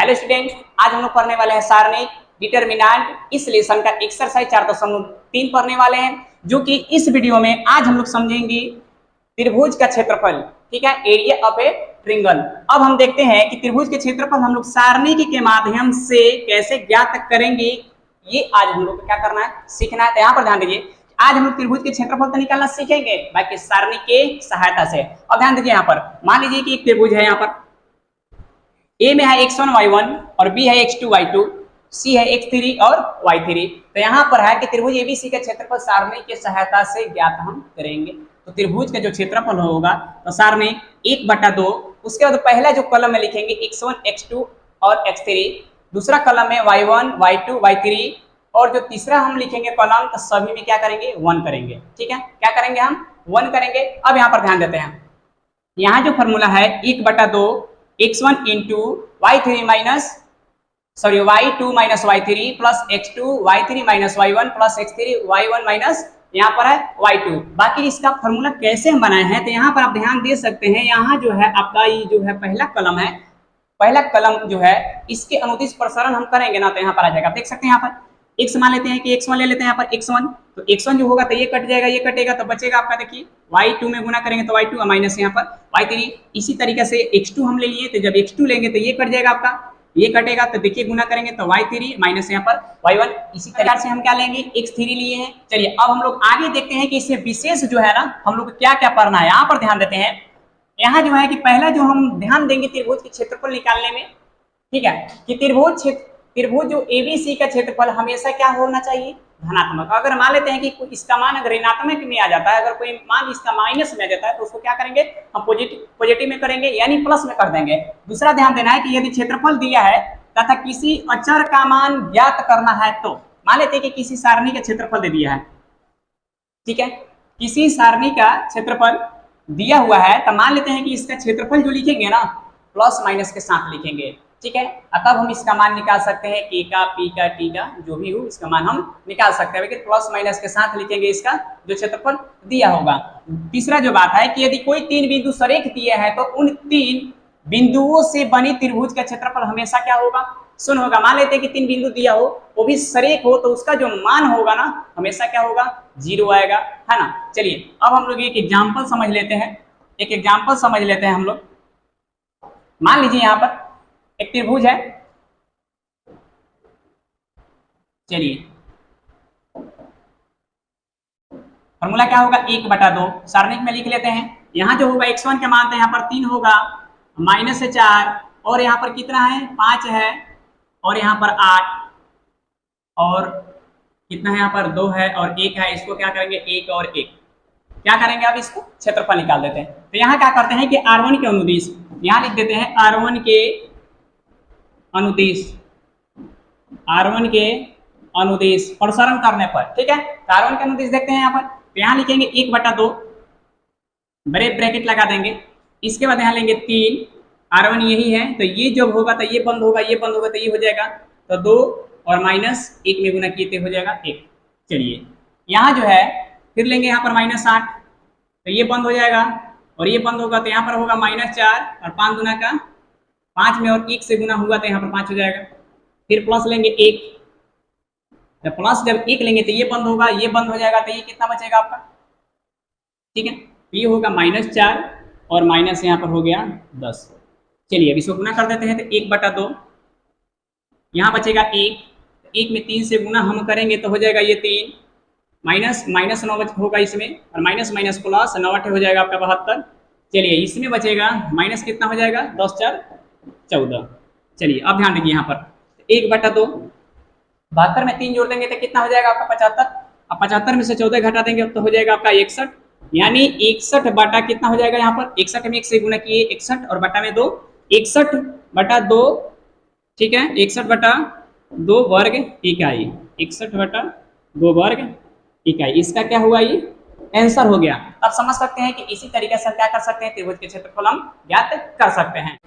प्यारे स्टूडेंट, आज हम लोग पढ़ने वाले हैं सारणिक, डिटर्मिनेंट, इस लेसन का एक्सरसाइज 4.3 पढ़ने वाले हैं, जो कि इस वीडियो में आज हम लोग समझेंगे त्रिभुज का क्षेत्रफल। ठीक है, एरिया ऑफ ए ट्रायंगल। अब हम देखते हैं कि त्रिभुज के क्षेत्रफल हम लोग सारणी के माध्यम से कैसे ज्ञात करेंगे, ये आज हम लोग को क्या करना है, सीखना है। तो यहाँ पर ध्यान दीजिए, आज हम लोग त्रिभुज के क्षेत्रफल तो निकालना सीखेंगे बाकी सारणी के सहायता से। अब ध्यान दीजिए, यहाँ पर मान लीजिए कि एक त्रिभुज है, यहाँ पर ए में है x1 y1 और b है x2 y2, c है x3 और y3। तो यहाँ पर है कि त्रिभुज एबीसी का क्षेत्रफल सारणी के सहायता से ज्ञात हम करेंगे। तो त्रिभुज का जो क्षेत्रफल होगा तो सारणी 1/2, उसके बाद पहला जो कॉलम में लिखेंगे x1 x2 और x3, दूसरा कॉलम में y1 y2 y3, और जो तीसरा हम लिखेंगे कॉलम तो सभी में क्या करेंगे, 1 करेंगे। ठीक है, क्या करेंगे, हम 1 करेंगे। अब यहाँ पर ध्यान देते हैं, यहाँ जो फॉर्मूला है 1/2 x1 into y2 minus y3 plus x2 y3 minus y1 plus x3 y1 minus यहाँ पर है y2। बाकी इसका फॉर्मूला कैसे हम बनाए हैं, तो यहाँ पर आप ध्यान दे सकते हैं, यहाँ जो है आपका ये जो है पहला कलम है, पहला कलम जो है इसके अनुदिश प्रसारण हम करेंगे ना, तो यहाँ पर आ जाएगा। देख सकते हैं यहाँ पर x मान लेते हैं कि x1 ले लेते हैं, यहाँ पर x1, तो x1 जो होगा तो ये कट जाएगा, ये कटेगा, तो बचेगा आपका, देखिए y2 में गुना करेंगे तो y2 माइनस यहाँ पर y3। इसी तरीके से x2 हम ले लिए, तो जब x2 लेंगे तो ये कट जाएगा आपका, ये कटेगा, तो देखिए गुना करेंगे तो y3 माइनस यहाँ पर y1। इसी तरह से हम क्या लेंगे, x3 लिए हैं। चलिए अब हम लोग आगे देखते हैं कि इससे विशेष जो है ना हम लोग क्या क्या पढ़ना है। यहाँ पर ध्यान देते हैं, यहाँ जो है कि पहला जो हम ध्यान देंगे त्रिभुज के क्षेत्रफल निकालने में, ठीक है, कि त्रिभुज जो एबीसी का क्षेत्रफल हमेशा क्या होना चाहिए, धनात्मक। अगर मान लेते हैं कि इसका मान अगर ऋणात्मक में आ जाता है, अगर कोई मान इसका माइनस में आ जाता है, तो उसको क्या करेंगे, हम पॉजिटिव में करेंगे, यानी प्लस में कर देंगे। दूसरा ध्यान देना है कि यदि क्षेत्रफल दिया है तथा किसी अचर का मान ज्ञात करना है, तो मान लेते हैं कि किसी सारणी का क्षेत्रफल दे दिया है, ठीक है, किसी सारणी का क्षेत्रफल दिया हुआ है, तो मान लेते हैं कि इसका क्षेत्रफल जो लिखेंगे ना प्लस माइनस के साथ लिखेंगे, ठीक है। तब हम इसका मान निकाल सकते हैं, के का, पी का, टी का, जो भी हो इसका मान हम निकाल सकते हैं, लेकिन प्लस माइनस के साथ लिखेंगे इसका जो क्षेत्रफल दिया होगा। तीसरा जो बात है कि यदि कोई 3 बिंदु सरेख दिए हैं, तो उन 3 बिंदुओं से बनी त्रिभुज का क्षेत्रफल हमेशा क्या होगा, शून्य होगा। मान लेते हैं कि 3 बिंदु दिया हो, वो भी सरेख हो, तो उसका जो मान होगा ना हमेशा क्या होगा, 0 आएगा, है ना। चलिए अब हम लोग एक एग्जाम्पल समझ लेते हैं, एक एग्जाम्पल समझ लेते हैं हम लोग। मान लीजिए यहाँ पर एक त्रिभुज है, चलिए फॉर्मूला क्या होगा, 1/2 सारणिक में लिख लेते हैं। यहाँ जो होगा x1 के मान, यहाँ पर 3 होगा, माइनस है 4, और यहाँ पर कितना है, 5 है, और यहाँ पर 8, और कितना है, यहाँ पर 2 है और 1 है। इसको क्या करेंगे, 1 और 1 क्या करेंगे, अब इसको क्षेत्रफल निकाल देते हैं। तो यहाँ क्या करते हैं कि R1 के अनुदिश यहाँ लिख देते हैं, R1 के अनुदिश, R1 के अनुदिश प्रसारण करने पर, ठीक है। तो R1 के अनुदिश देखते हैं यहाँ पर, तो यहाँ लिखेंगे 1/2, बड़े ब्रैकेट लगा देंगे। इसके बाद यहाँ लेंगे 3, R1 यही है, तो ये जब होगा तो ये बंद होगा, ये बंद होगा तो ये हो जाएगा, तो 2 और माइनस 1 में गुना किए तो हो जाएगा 1। चलिए यहाँ जो है फिर लेंगे यहाँ पर -8, तो ये बंद हो जाएगा और ये बंद होगा, तो यहाँ पर होगा -4 और 5 गुना का 5 में और 1 से गुना हुआ तो यहाँ पर 5 हो जाएगा। फिर प्लस लेंगे 1, तो प्लस जब 1 लेंगे तो ये बंद होगा, ये बंद हो जाएगा, तो ये कितना बचेगा आपका, ठीक है, ये होगा -4 और माइनस यहाँ पर हो गया 10। चलिए अब इसको गुना कर देते हैं, तो 1/2 यहाँ बचेगा 1 में 3 से गुना हम करेंगे तो हो जाएगा ये 3, माइनस 9 होगा इसमें, और माइनस प्लस 9 हो जाएगा आपका 72। चलिए इसमें बचेगा माइनस कितना हो जाएगा, 10 4 14। चलिए अब ध्यान दीजिए, यहाँ पर 1/2 72 में 3 जोड़ देंगे तो कितना हो जाएगा आपका 75। अब 75 में से 14 घटा देंगे तो हो जाएगा आपका 61, यानी 61 बटा कितना हो जाएगा, यहाँ पर 61 में 1 से गुना किए 61 और बटा में 2, 61/2, ठीक है, 61/2 वर्ग इकाई, 61/2 वर्ग इकाई, इसका क्या हुआ, ये आंसर हो गया। अब समझ सकते हैं कि इसी तरीके से क्या कर सकते हैं, त्रिभुज के क्षेत्रफल हम ज्ञात कर सकते हैं।